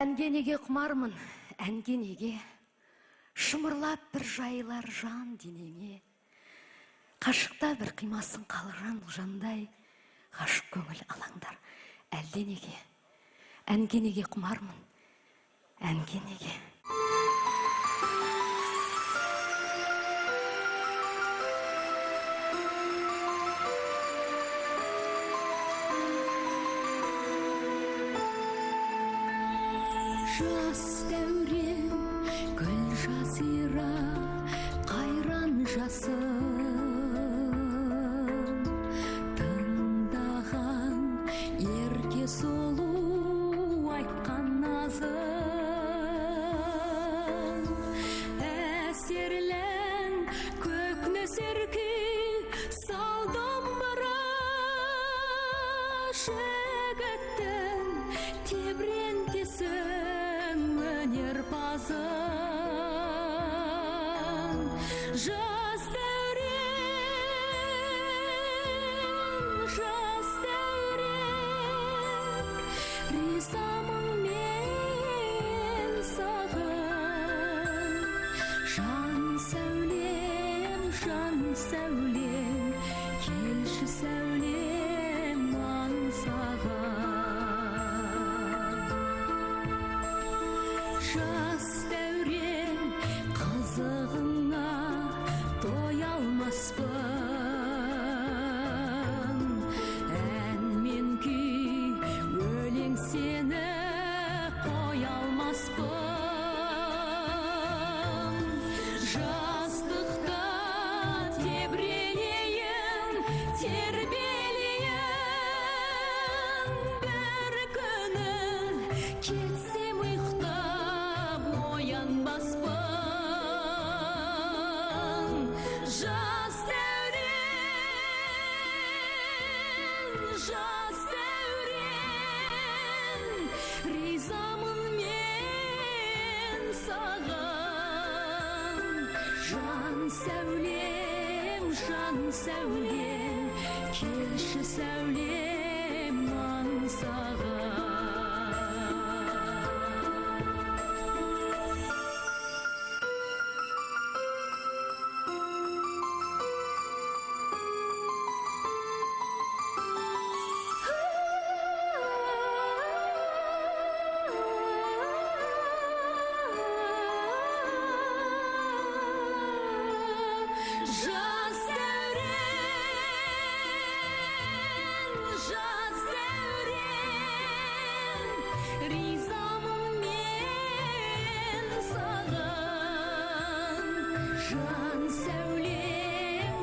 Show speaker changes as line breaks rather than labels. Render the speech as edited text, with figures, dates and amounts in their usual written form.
Әнге неге құмармын, әнге неге шымырлап бір жайлар жан денеңе. Қашықта бір қимасын қалған жандай, ғашық көңіл алаңдар әлде неге. Әнге неге құмармын, әнге неге.
Жас дәурен гүл жасира қайран жасым, тыңдаған ерке солу айтқан назым. Әсерлен көкнөсер күй салдым бара, жігіттің тебірентесің өнерпазың. Жас дәурен, ризамын мен саған. Жан сәулем, келші сәулем аңсаған. Жас дәурен қызығына тоя алмаспын, ән мен күй өлең сені қоя алмаспын. Жастықта тебіренейін, тербелейін, бір күні кетсем ұйықтап оянбаспын. Жас дәурен, ризамын мен саған. Жан сәулем, келші сәулем аңсаған. Жас дәурен, ризамын мен саған. Жан сәулем,